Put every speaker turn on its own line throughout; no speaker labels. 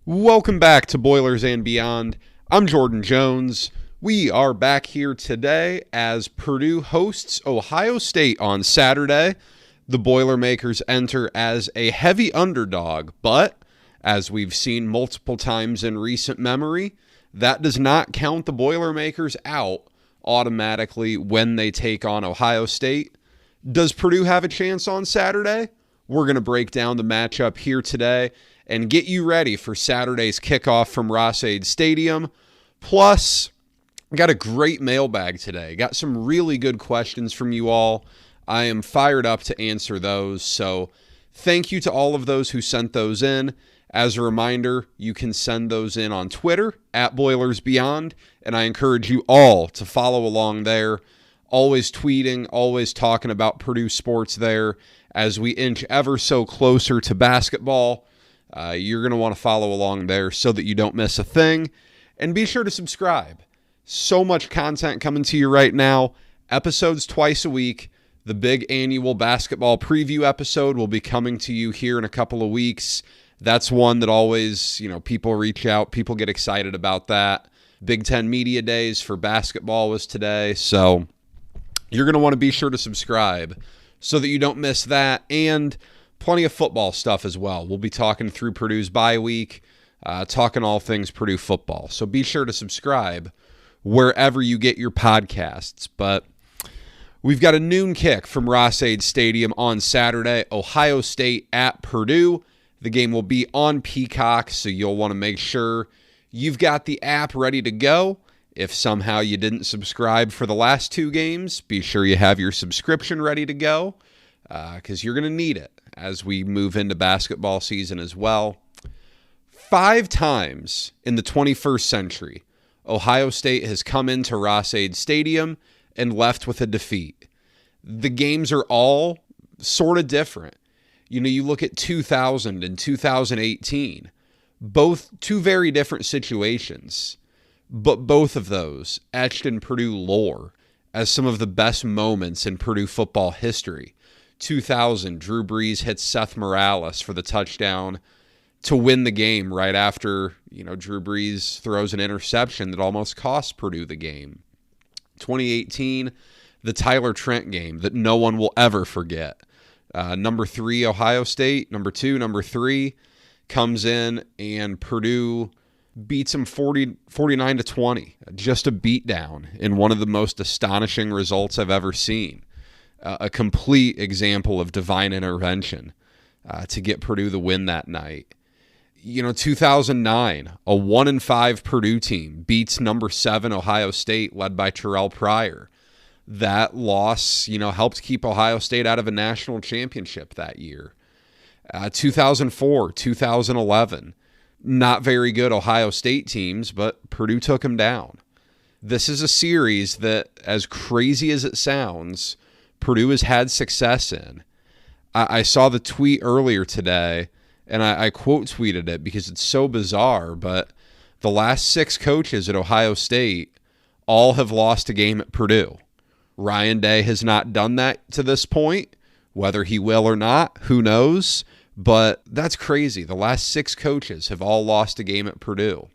Welcome back to Boilers and Beyond. I'm Jordan Jones. We are back here today as Purdue hosts Ohio State on Saturday. The Boilermakers enter as a heavy underdog, but as we've seen multiple times in recent memory, that does not count the Boilermakers out automatically when they take on Ohio State. Does Purdue have a chance on Saturday? We're going to break down the matchup here today and get you ready for Saturday's kickoff from Ross-Ade Stadium. Plus, got a great mailbag today. Got some really good questions from you all. I am fired up to answer those, so thank you to all of those who sent those in. As a reminder, you can send those in on Twitter, @BoilersBeyond, and I encourage you all to follow along there. Always tweeting, always talking about Purdue sports there as we inch ever so closer to basketball. You're going to want to follow along there so that you don't miss a thing. And be sure to subscribe. So much content coming to you right now. Episodes twice a week. The big annual basketball preview episode will be coming to you here in a couple of weeks. That's one that always, people reach out. People get excited about that. Big Ten Media Days for basketball was today. So you're going to want to be sure to subscribe so that you don't miss that. And plenty of football stuff as well. We'll be talking through Purdue's bye week, talking all things Purdue football. So be sure to subscribe wherever you get your podcasts. But we've got a noon kick from Ross-Ade Stadium on Saturday. Ohio State at Purdue. The game will be on Peacock, so you'll want to make sure you've got the app ready to go. If somehow you didn't subscribe for the last two games, be sure you have your subscription ready to go because you're going to need it as we move into basketball season as well. 5 times in the 21st century, Ohio State has come into Ross-Ade Stadium and left with a defeat. The games are all sort of different. You look at 2000 and 2018, both two very different situations, but both of those etched in Purdue lore as some of the best moments in Purdue football history. 2000, Drew Brees hits Seth Morales for the touchdown to win the game right after, Drew Brees throws an interception that almost cost Purdue the game. 2018, the Tyler Trent game that no one will ever forget. Number 3, Ohio State. Number 2, number 3 comes in and Purdue beats them 49-20. Just a beatdown in one of the most astonishing results I've ever seen. A complete example of divine intervention to get Purdue the win that night. 2009, a 1-5 Purdue team beats number 7 Ohio State, led by Terrell Pryor. That loss, helped keep Ohio State out of a national championship that year. 2004, 2011, not very good Ohio State teams, but Purdue took them down. This is a series that, as crazy as it sounds, Purdue has had success in. I saw the tweet earlier today, and I quote tweeted it because it's so bizarre, but the last 6 coaches at Ohio State all have lost a game at Purdue. Ryan Day has not done that to this point. Whether he will or not, who knows? But that's crazy. The last 6 coaches have all lost a game at Purdue.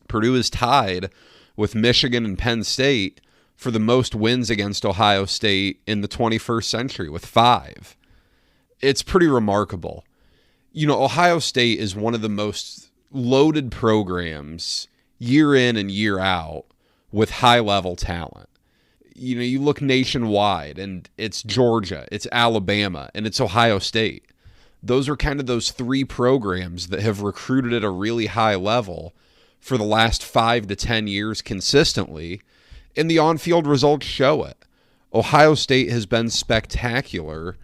Purdue is tied with Michigan and Penn State for the most wins against Ohio State in the 21st century with 5. It's pretty remarkable. Ohio State is one of the most loaded programs year in and year out with high-level talent. You look nationwide, and it's Georgia, it's Alabama, and it's Ohio State. Those are kind of those 3 programs that have recruited at a really high level for the last 5 to 10 years consistently, and the on-field results show it. Ohio State has been spectacular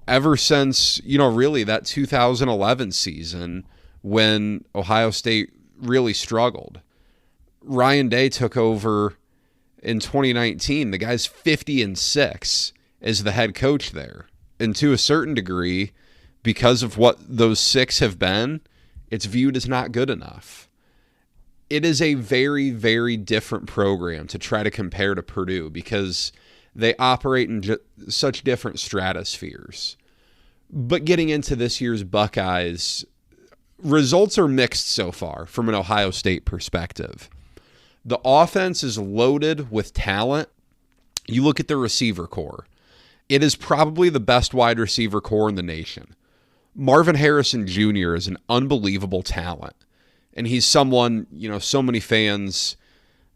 ever since, really that 2011 season when Ohio State really struggled. Ryan Day took over in 2019. The guy's 50-6 as the head coach there. And to a certain degree, because of what those 6 have been, it's viewed as not good enough. It is a very, very different program to try to compare to Purdue because they operate in such different stratospheres. But getting into this year's Buckeyes, results are mixed so far from an Ohio State perspective. The offense is loaded with talent. You look at the receiver core. It is probably the best wide receiver core in the nation. Marvin Harrison Jr. is an unbelievable talent. And he's someone, so many fans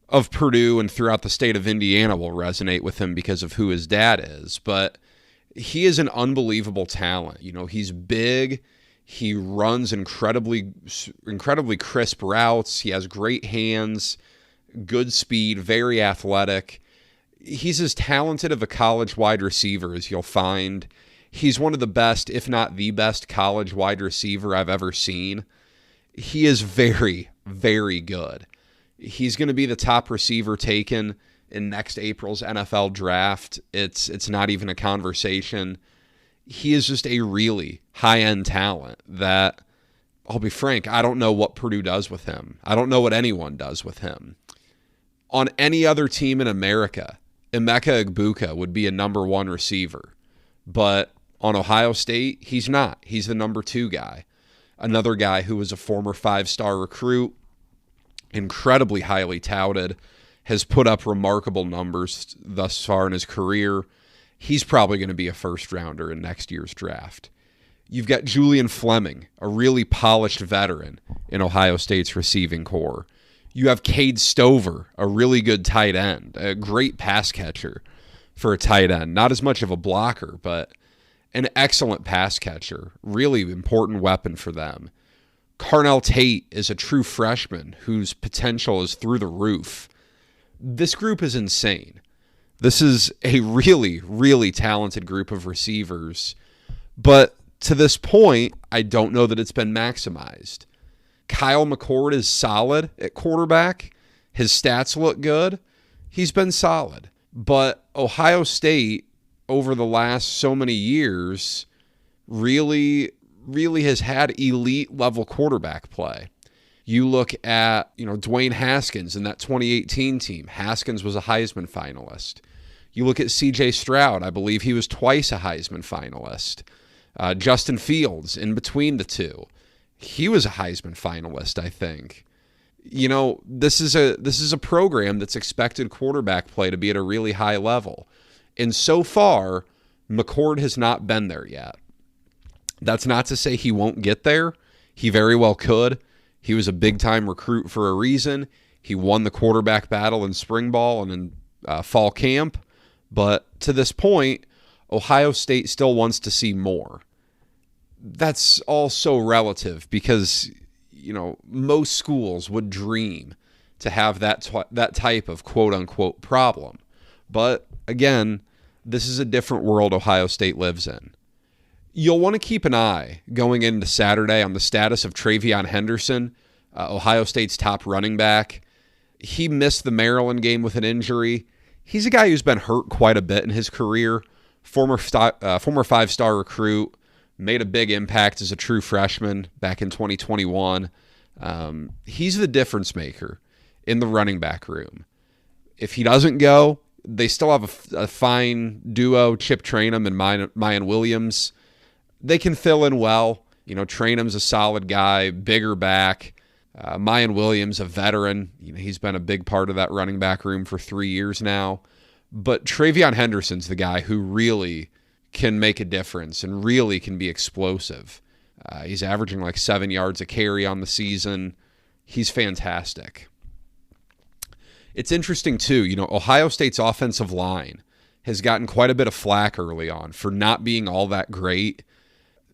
of Purdue and throughout the state of Indiana will resonate with him because of who his dad is. But he is an unbelievable talent. He's big. He runs incredibly crisp routes. He has great hands, good speed, very athletic. He's as talented of a college wide receiver as you'll find. He's one of the best, if not the best, college wide receiver I've ever seen. He is very, very good. He's going to be the top receiver taken in next April's NFL draft. It's not even a conversation. He is just a really high-end talent that, I'll be frank, I don't know what Purdue does with him. I don't know what anyone does with him. On any other team in America, Emeka Egbuka would be a number 1 receiver. But on Ohio State, he's not. He's the number 2 guy. Another guy who was a former 5-star recruit, incredibly highly touted, has put up remarkable numbers thus far in his career. He's probably going to be a first-rounder in next year's draft. You've got Julian Fleming, a really polished veteran in Ohio State's receiving core. You have Cade Stover, a really good tight end, a great pass catcher for a tight end. Not as much of a blocker, but an excellent pass catcher, really important weapon for them. Carnell Tate is a true freshman whose potential is through the roof. This group is insane. This is a really, really talented group of receivers. But to this point, I don't know that it's been maximized. Kyle McCord is solid at quarterback. His stats look good. He's been solid. But Ohio State, over the last so many years, really has had elite level quarterback play. You look at, Dwayne Haskins in that 2018 team. Haskins was a Heisman finalist. You look at C.J. Stroud. I believe he was twice a Heisman finalist. Justin Fields in between the two. He was a Heisman finalist, I think. This is a program that's expected quarterback play to be at a really high level. And so far, McCord has not been there yet. That's not to say he won't get there. He very well could. He was a big-time recruit for a reason. He won the quarterback battle in spring ball and in fall camp. But to this point, Ohio State still wants to see more. That's all so relative because, most schools would dream to have that type of quote-unquote problem. But again, this is a different world Ohio State lives in. You'll want to keep an eye going into Saturday on the status of Travion Henderson, Ohio State's top running back. He missed the Maryland game with an injury. He's a guy who's been hurt quite a bit in his career. Former 5-star recruit, made a big impact as a true freshman back in 2021. He's the difference maker in the running back room. If he doesn't go, they still have a fine duo, Chip Trainum and Mayan Williams. They can fill in well. Trainum's a solid guy, bigger back. Mayan Williams, a veteran. He's been a big part of that running back room for 3 years now. But Travion Henderson's the guy who really can make a difference and really can be explosive. He's averaging like 7 yards a carry on the season. He's fantastic. It's interesting, too. Ohio State's offensive line has gotten quite a bit of flack early on for not being all that great.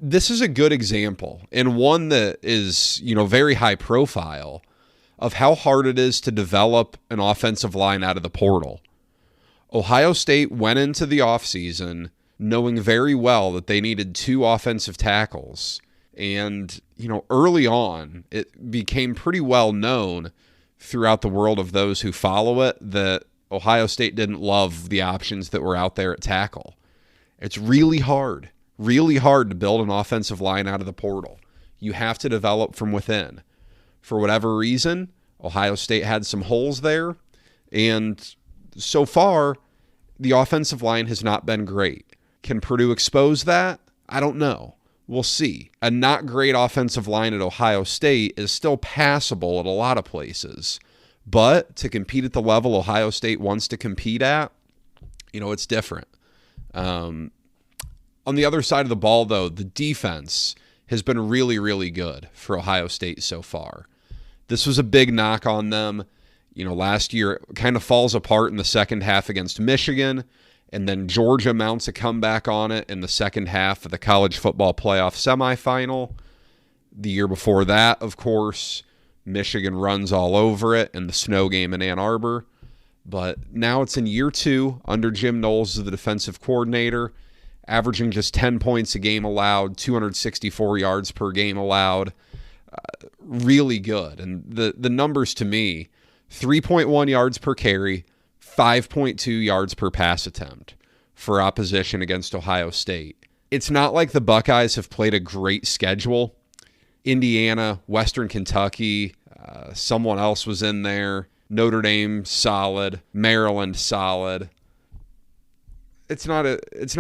This is a good example, and one that is, very high profile, of how hard it is to develop an offensive line out of the portal. Ohio State went into the offseason knowing very well that they needed 2 offensive tackles. And, early on, it became pretty well known throughout the world of those who follow it that Ohio State didn't love the options that were out there at tackle. It's really hard to build an offensive line out of the portal. You have to develop from within. For whatever reason, Ohio State had some holes there, and so far, the offensive line has not been great. Can Purdue expose that? I don't know. We'll see. A not great offensive line at Ohio State is still passable at a lot of places. But to compete at the level Ohio State wants to compete at, it's different. On the other side of the ball, though, the defense has been really, really good for Ohio State so far. This was a big knock on them. Last year it kind of falls apart in the second half against Michigan, and then Georgia mounts a comeback on it in the second half of the college football playoff semifinal. The year before that, of course, Michigan runs all over it in the snow game in Ann Arbor. But now it's in year 2 under Jim Knowles as the defensive coordinator, averaging just 10 points a game allowed, 264 yards per game allowed. Really good. And the numbers to me, 3.1 yards per carry, 5.2 yards per pass attempt for opposition against Ohio State. It's not like the Buckeyes have played a great schedule. Indiana, Western Kentucky, someone else was in there. Notre Dame, solid. Maryland, solid. It's not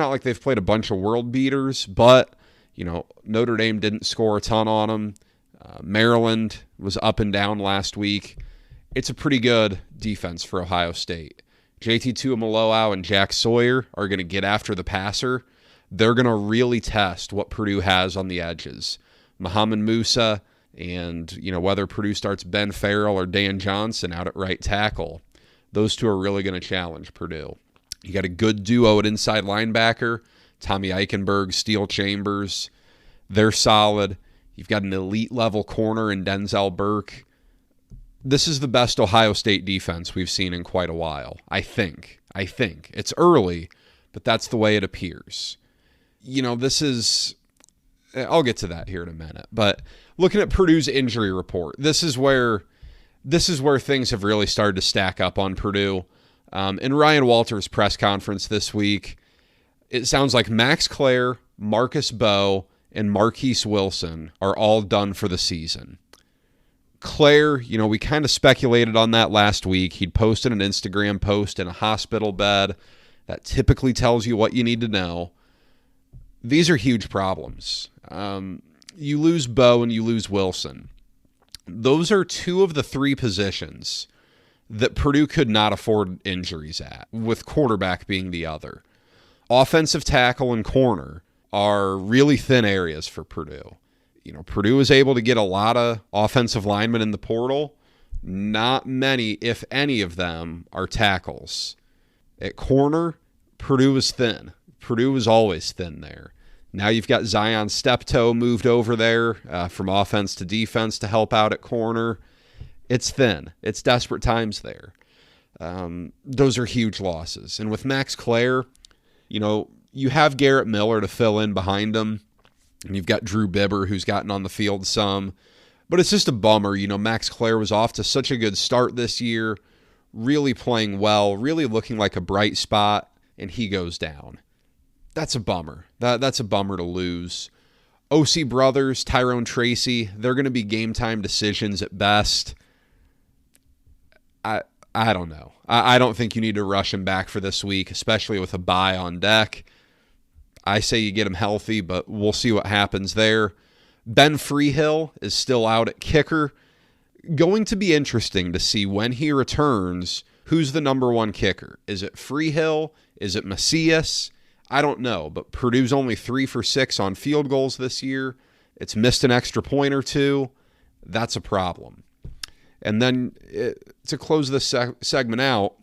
like they've played a bunch of world beaters, but Notre Dame didn't score a ton on them. Maryland was up and down last week. It's a pretty good defense for Ohio State. JT Tuimoloau and Jack Sawyer are going to get after the passer. They're going to really test what Purdue has on the edges. Muhammad Musa and, whether Purdue starts Ben Farrell or Dan Johnson out at right tackle, those two are really going to challenge Purdue. You got a good duo at inside linebacker, Tommy Eichenberg, Steele Chambers. They're solid. You've got an elite level corner in Denzel Burke. This is the best Ohio State defense we've seen in quite a while, I think. It's early, but that's the way it appears. I'll get to that here in a minute. But looking at Purdue's injury report, this is where things have really started to stack up on Purdue. In Ryan Walters' press conference this week, it sounds like Max Clare, Marcus Bowe, and Marquise Wilson are all done for the season. Clare, we kind of speculated on that last week. He'd posted an Instagram post in a hospital bed. That typically tells you what you need to know. These are huge problems. You lose Bowe and you lose Wilson. Those are 2 of the 3 positions that Purdue could not afford injuries at, with quarterback being the other. Offensive tackle and corner are really thin areas for Purdue. Purdue is able to get a lot of offensive linemen in the portal. Not many, if any of them, are tackles. At corner, Purdue is thin. Purdue was always thin there. Now you've got Zion Steptoe moved over there from offense to defense to help out at corner. It's thin. It's desperate times there. Those are huge losses. And with Max Clare, you have Garrett Miller to fill in behind him. And you've got Drew Bibber, who's gotten on the field some. But it's just a bummer. Max Clare was off to such a good start this year, really playing well, really looking like a bright spot, and he goes down. That's a bummer. That's a bummer to lose. OC brothers, Tyrone Tracy, they're going to be game time decisions at best. I don't know. I don't think you need to rush him back for this week, especially with a bye on deck. I say you get him healthy, but we'll see what happens there. Ben Freehill is still out at kicker. Going to be interesting to see when he returns, who's the number 1 kicker. Is it Freehill? Is it Macias? I don't know, but Purdue's only 3 for 6 on field goals this year. It's missed an extra point or 2. That's a problem. And then to close this segment out,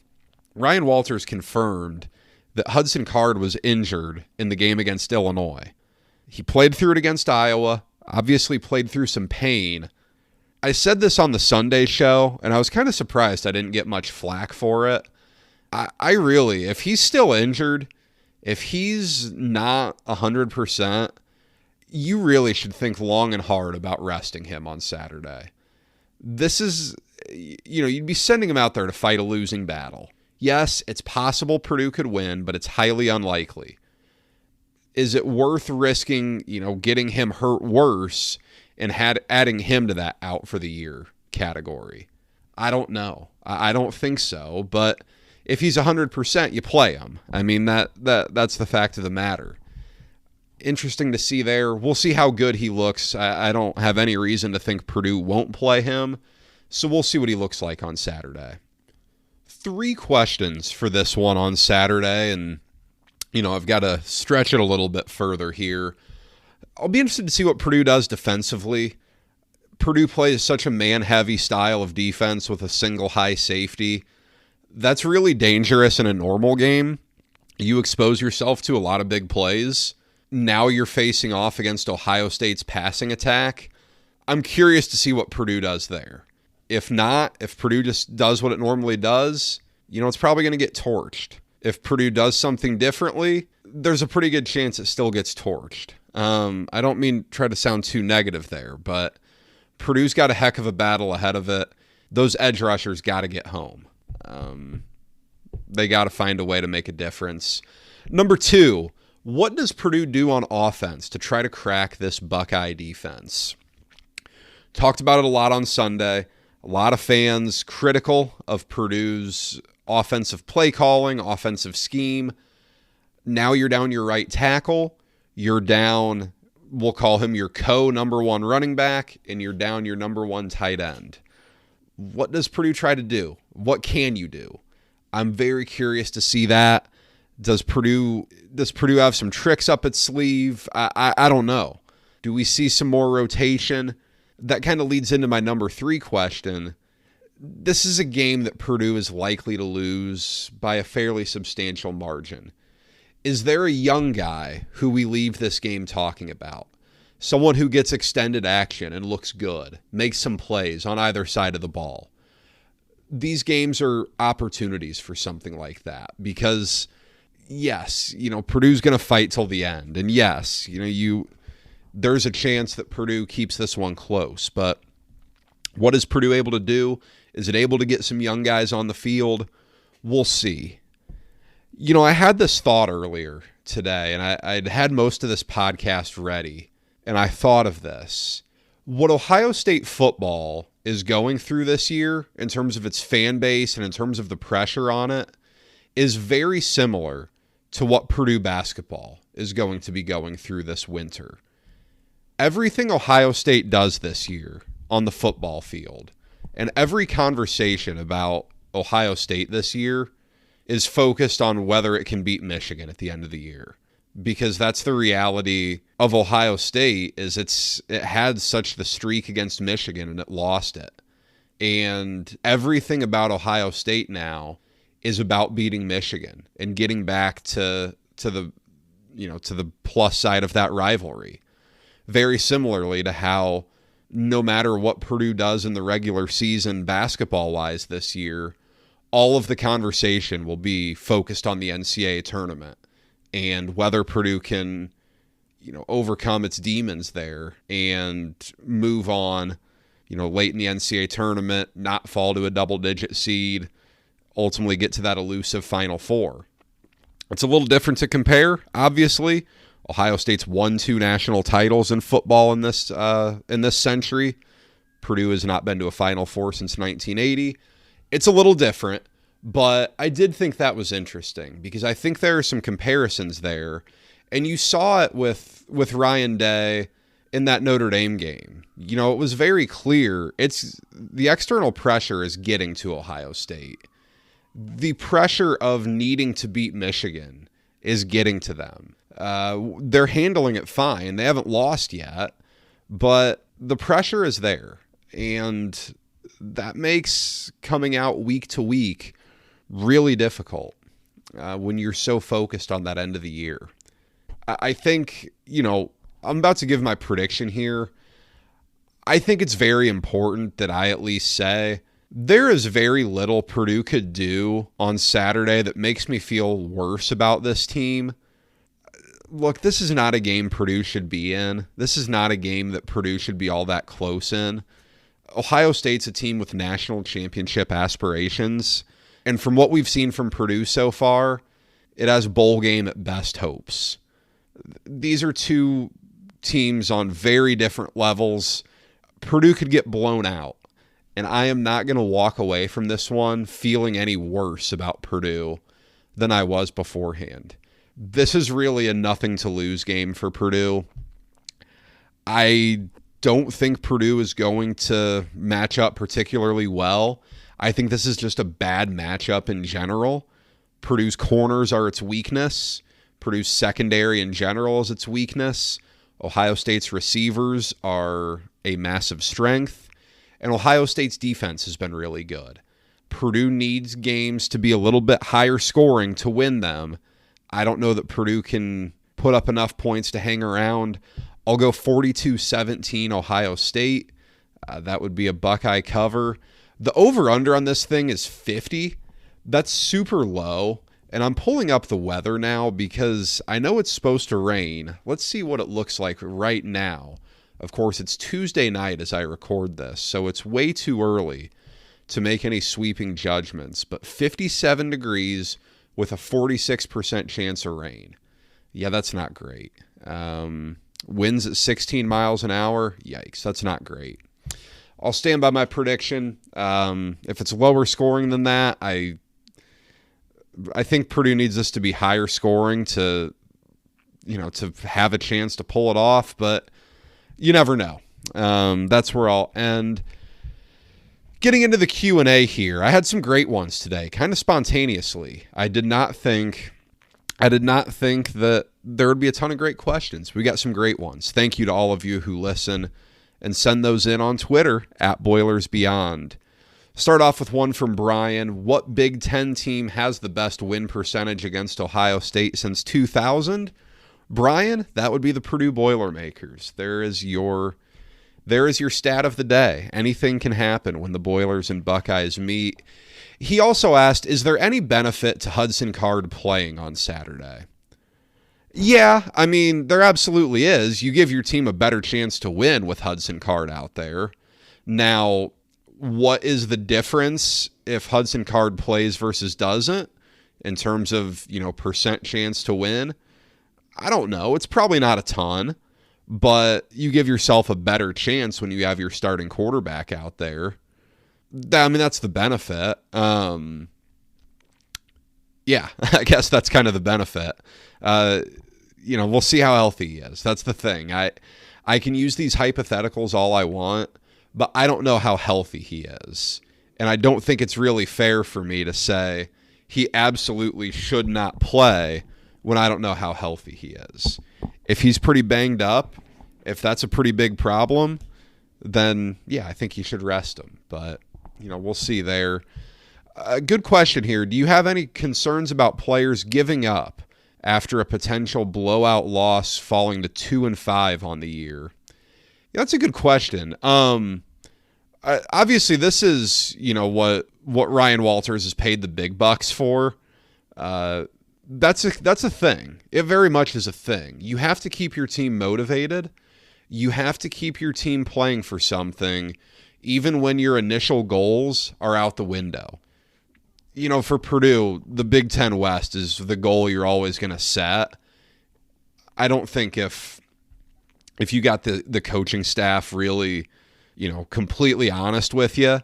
Ryan Walters confirmed that Hudson Card was injured in the game against Illinois. He played through it against Iowa, obviously played through some pain. I said this on the Sunday show, and I was kind of surprised I didn't get much flack for it. I really, if he's still injured, if he's not 100%, you really should think long and hard about resting him on Saturday. This is, you'd be sending him out there to fight a losing battle. Yes, it's possible Purdue could win, but it's highly unlikely. Is it worth risking, getting him hurt worse and adding him to that out for the year category? I don't know. I don't think so, but if he's 100%, you play him. I mean, that's the fact of the matter. Interesting to see there. We'll see how good he looks. I don't have any reason to think Purdue won't play him, so we'll see what he looks like on Saturday. 3 questions for this one on Saturday, and, I've got to stretch it a little bit further here. I'll be interested to see what Purdue does defensively. Purdue plays such a man-heavy style of defense with a single high safety. That's really dangerous in a normal game. You expose yourself to a lot of big plays. Now you're facing off against Ohio State's passing attack. I'm curious to see what Purdue does there. If not, if Purdue just does what it normally does, it's probably going to get torched. If Purdue does something differently, there's a pretty good chance it still gets torched. I don't mean try to sound too negative there, but Purdue's got a heck of a battle ahead of it. Those edge rushers got to get home. They got to find a way to make a difference. Number 2, what does Purdue do on offense to try to crack this Buckeye defense? Talked about it a lot on Sunday. A lot of fans critical of Purdue's offensive play calling, offensive scheme. Now you're down your right tackle. You're down, we'll call him your number 1 running back, and you're down your number 1 tight end. What does Purdue try to do? What can you do? I'm very curious to see that. Does Purdue have some tricks up its sleeve? I don't know. Do we see some more rotation? That kind of leads into my number 3 question. This is a game that Purdue is likely to lose by a fairly substantial margin. Is there a young guy who we leave this game talking about? Someone who gets extended action and looks good, makes some plays on either side of the ball. These games are opportunities for something like that because, yes, Purdue's going to fight till the end. And yes, there's a chance that Purdue keeps this one close. But what is Purdue able to do? Is it able to get some young guys on the field? We'll see. I had this thought earlier today, and I'd had most of this podcast ready, and I thought of this. What Ohio State football is going through this year in terms of its fan base and in terms of the pressure on it is very similar to what Purdue basketball is going to be going through this winter. Everything Ohio State does this year on the football field and every conversation about Ohio State this year is focused on whether it can beat Michigan at the end of the year. Because that's the reality of Ohio State is it had such the streak against Michigan and it lost it. And everything about Ohio State now is about beating Michigan and getting back to the plus side of that rivalry. Very similarly to how no matter what Purdue does in the regular season basketball-wise this year, all of the conversation will be focused on the NCAA tournament and whether Purdue can, overcome its demons there and move on, late in the NCAA tournament, not fall to a double-digit seed, ultimately get to that elusive Final Four. It's a little different to compare, obviously. Ohio State's won 2 national titles in football in this century. Purdue has not been to a Final Four since 1980. It's a little different, but I did think that was interesting because I think there are some comparisons there, and you saw it with Ryan Day in that Notre Dame game. It was very clear. It's the external pressure is getting to Ohio State. The pressure of needing to beat Michigan is getting to them. They're handling it fine. They haven't lost yet, but the pressure is there. And that makes coming out week to week really difficult when you're so focused on that end of the year. I think, I'm about to give my prediction here. I think it's very important that I at least say there is very little Purdue could do on Saturday that makes me feel worse about this team. Look, this is not a game Purdue should be in. This is not a game that Purdue should be all that close in. Ohio State's a team with national championship aspirations. And from what we've seen from Purdue so far, it has bowl game at best hopes. These are 2 teams on very different levels. Purdue could get blown out. And I am not going to walk away from this one feeling any worse about Purdue than I was beforehand. This is really a nothing to lose game for Purdue. I don't think Purdue is going to match up particularly well. I think this is just a bad matchup in general. Purdue's corners are its weakness. Purdue's secondary in general is its weakness. Ohio State's receivers are a massive strength. And Ohio State's defense has been really good. Purdue needs games to be a little bit higher scoring to win them. I don't know that Purdue can put up enough points to hang around. I'll go 42-17 Ohio State. That would be a Buckeye cover. The over-under on this thing is 50. That's super low. And I'm pulling up the weather now because I know it's supposed to rain. Let's see what it looks like right now. Of course, it's Tuesday night as I record this, so it's way too early to make any sweeping judgments. But 57 degrees with a 46% chance of rain. Yeah, that's not great. Winds at 16 miles an hour. Yikes, that's not great. I'll stand by my prediction. If it's lower scoring than that, I think Purdue needs this to be higher scoring to have a chance to pull it off, but you never know. That's where I'll end. Getting into the Q&A here, I had some great ones today, kind of spontaneously. I did not think that there would be a ton of great questions. We got some great ones. Thank you to all of you who listen and send those in on Twitter at BoilersBeyond. Start off with one from Brian. What Big Ten team has the best win percentage against Ohio State since 2000? Brian, that would be the Purdue Boilermakers. There is your stat of the day. Anything can happen when the Boilers and Buckeyes meet. He also asked, is there any benefit to Hudson Card playing on Saturday? Yeah, I mean, there absolutely is. You give your team a better chance to win with Hudson Card out there. Now, what is the difference if Hudson Card plays versus doesn't in terms of, percent chance to win? I don't know. It's probably not a ton, but you give yourself a better chance when you have your starting quarterback out there. I mean, that's the benefit. Yeah, I guess that's kind of the benefit. We'll see how healthy he is. That's the thing. I can use these hypotheticals all I want, but I don't know how healthy he is. And I don't think it's really fair for me to say he absolutely should not play when I don't know how healthy he is. If he's pretty banged up, if that's a pretty big problem, then yeah, I think you should rest him. But, we'll see there. A good question here. Do you have any concerns about players giving up after a potential blowout loss falling to 2-5 on the year? Yeah, that's a good question. Obviously, this is, what Ryan Walters has paid the big bucks for. That's a thing. It very much is a thing. You have to keep your team motivated. You have to keep your team playing for something, even when your initial goals are out the window. For Purdue, the Big Ten West is the goal you're always going to set. I don't think if you got the coaching staff really, completely honest with you,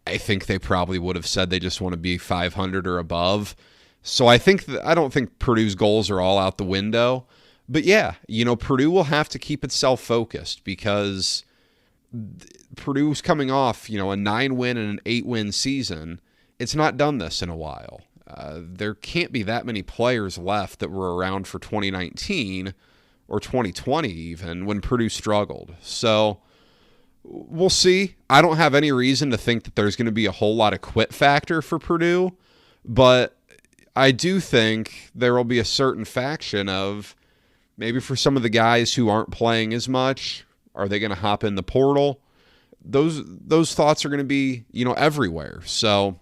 I think they probably would have said they just want to be 500 or above. So I don't think Purdue's goals are all out the window. But yeah, Purdue will have to keep itself focused because Purdue's coming off, a 9-win and an 8-win season. It's not done this in a while. There can't be that many players left that were around for 2019 or 2020 even when Purdue struggled. So we'll see. I don't have any reason to think that there's going to be a whole lot of quit factor for Purdue, but I do think there will be a certain faction of maybe for some of the guys who aren't playing as much, are they going to hop in the portal? Those thoughts are going to be, everywhere. So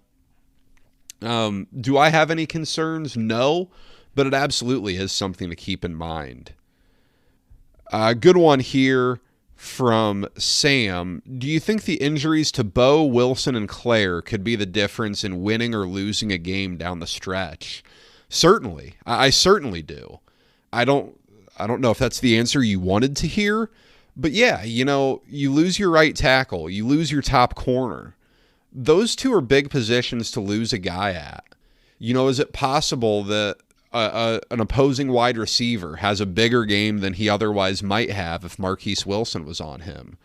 do I have any concerns? No, but it absolutely is something to keep in mind. Good one here from Sam. Do you think the injuries to Bo, Wilson, and Claire could be the difference in winning or losing a game down the stretch? Certainly. I certainly do. I don't know if that's the answer you wanted to hear, but yeah, you lose your right tackle, you lose your top corner. Those two are big positions to lose a guy at. Is it possible that an opposing wide receiver has a bigger game than he otherwise might have if Marquise Wilson was on him,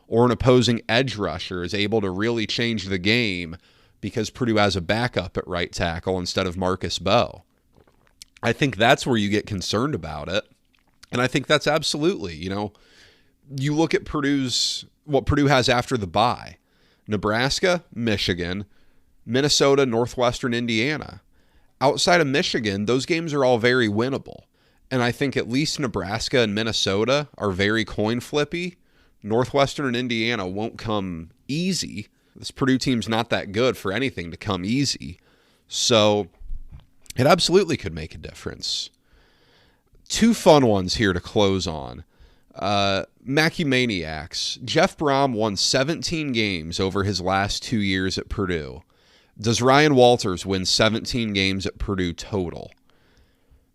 or an opposing edge rusher is able to really change the game because Purdue has a backup at right tackle instead of Marcus Bowe. I think that's where you get concerned about it. And I think that's absolutely, you look at what Purdue has after the bye. Nebraska, Michigan, Minnesota, Northwestern Indiana. Outside of Michigan, those games are all very winnable. And I think at least Nebraska and Minnesota are very coin flippy. Northwestern and Indiana won't come easy. This Purdue team's not that good for anything to come easy. So it absolutely could make a difference. Two fun ones here to close on. Mackey Maniacs. Jeff Brom won 17 games over his last 2 years at Purdue. Does Ryan Walters win 17 games at Purdue total?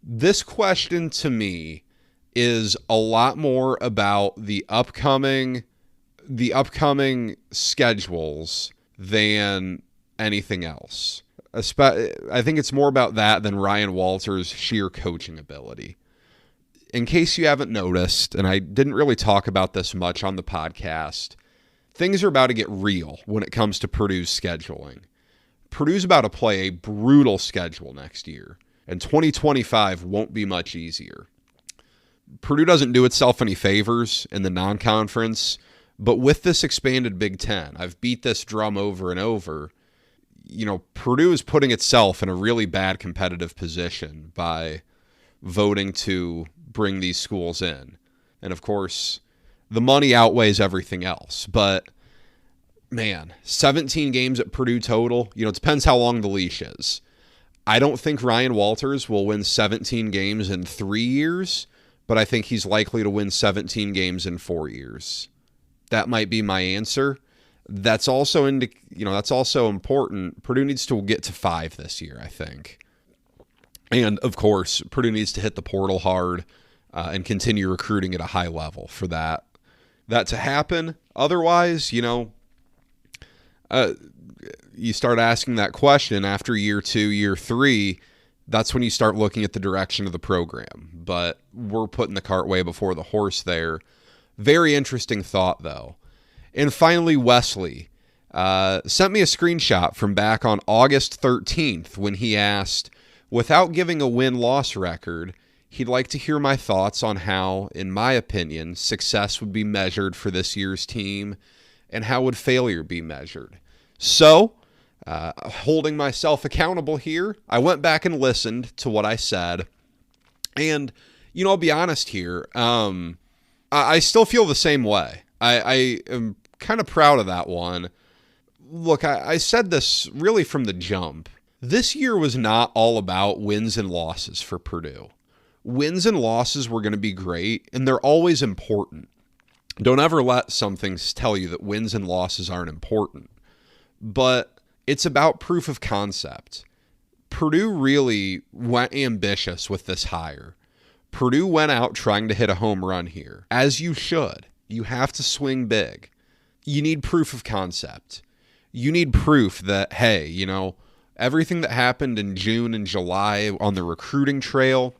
This question to me is a lot more about the upcoming schedules than anything else. I think it's more about that than Ryan Walters' sheer coaching ability. In case you haven't noticed, and I didn't really talk about this much on the podcast, things are about to get real when it comes to Purdue's scheduling. Purdue's about to play a brutal schedule next year, and 2025 won't be much easier. Purdue doesn't do itself any favors in the non-conference, but with this expanded Big Ten, I've beat this drum over and over, Purdue is putting itself in a really bad competitive position by voting to bring these schools in. And of course, the money outweighs everything else. But man, 17 games at Purdue total, it depends how long the leash is. I don't think Ryan Walters will win 17 games in 3 years, but I think he's likely to win 17 games in 4 years. That might be my answer. That's also that's also important. Purdue needs to get to 5 this year, I think. And of course, Purdue needs to hit the portal hard and continue recruiting at a high level for that to happen. Otherwise, you start asking that question after year 2, year 3. That's when you start looking at the direction of the program. But we're putting the cart way before the horse there. Very interesting thought, though. And finally, Wesley sent me a screenshot from back on August 13th when he asked, without giving a win-loss record, he'd like to hear my thoughts on how, in my opinion, success would be measured for this year's team and how would failure be measured. So, holding myself accountable here, I went back and listened to what I said. And, I'll be honest here, I still feel the same way. I am kind of proud of that one. Look, I said this really from the jump. This year was not all about wins and losses for Purdue. Wins and losses were going to be great, and they're always important. Don't ever let some things tell you that wins and losses aren't important. But it's about proof of concept. Purdue really went ambitious with this hire. Purdue went out trying to hit a home run here, as you should. You have to swing big. You need proof of concept. You need proof that, hey, everything that happened in June and July on the recruiting trail,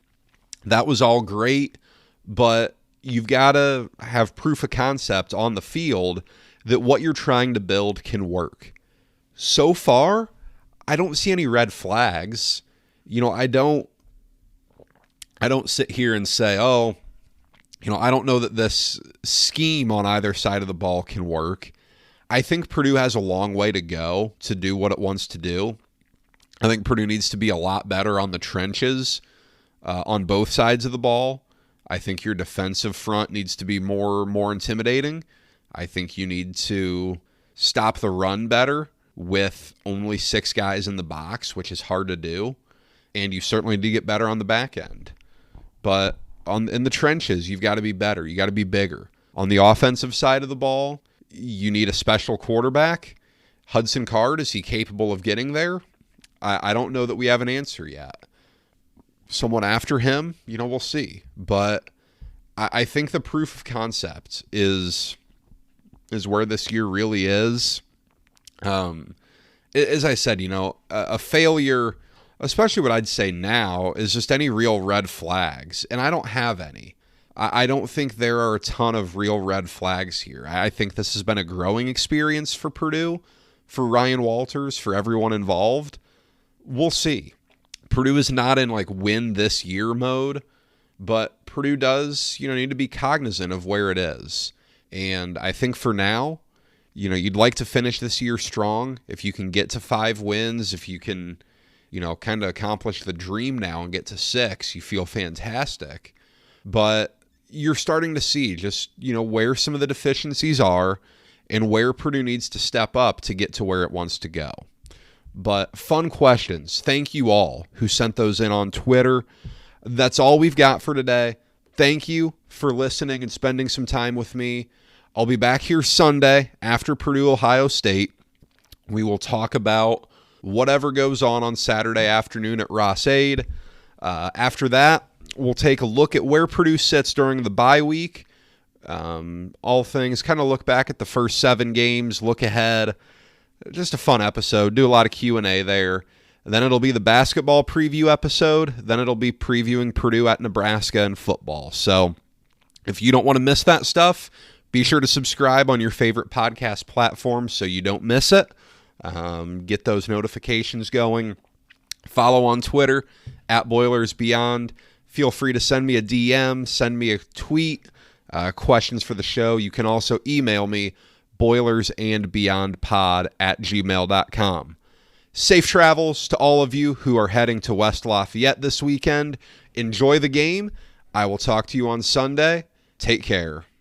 that was all great, but you've got to have proof of concept on the field that what you're trying to build can work. So far, I don't see any red flags. I don't sit here and say, I don't know that this scheme on either side of the ball can work. I think Purdue has a long way to go to do what it wants to do. I think Purdue needs to be a lot better on the trenches on both sides of the ball. I think your defensive front needs to be more intimidating. I think you need to stop the run better with only 6 guys in the box, which is hard to do. And you certainly need to get better on the back end. But in the trenches, you've got to be better. You got to be bigger. On the offensive side of the ball, you need a special quarterback. Hudson Card, is he capable of getting there? I don't know that we have an answer yet. Someone after him, we'll see. But I think the proof of concept is where this year really is. As I said, a failure especially what I'd say now, is just any real red flags. And I don't have any. I don't think there are a ton of real red flags here. I think this has been a growing experience for Purdue, for Ryan Walters, for everyone involved. We'll see. Purdue is not in like win this year mode, but Purdue does, need to be cognizant of where it is. And I think for now, you'd like to finish this year strong. If you can get to 5 wins, if you can, kind of accomplish the dream now and get to 6, you feel fantastic. But you're starting to see just, where some of the deficiencies are and where Purdue needs to step up to get to where it wants to go. But fun questions. Thank you all who sent those in on Twitter. That's all we've got for today. Thank you for listening and spending some time with me. I'll be back here Sunday after Purdue, Ohio State. We will talk about whatever goes on Saturday afternoon at Ross-Ade. After that, we'll take a look at where Purdue sits during the bye week. All things, kind of look back at the first 7 games, look ahead. Just a fun episode. Do a lot of Q&A there. And then it'll be the basketball preview episode. Then it'll be previewing Purdue at Nebraska and football. So if you don't want to miss that stuff, be sure to subscribe on your favorite podcast platform so you don't miss it. Get those notifications going. Follow on Twitter at BoilersBeyond. Feel free to send me a DM, send me a tweet, questions for the show. You can also email me, boilersandbeyondpod@gmail.com. Safe travels to all of you who are heading to West Lafayette this weekend. Enjoy the game. I will talk to you on Sunday. Take care.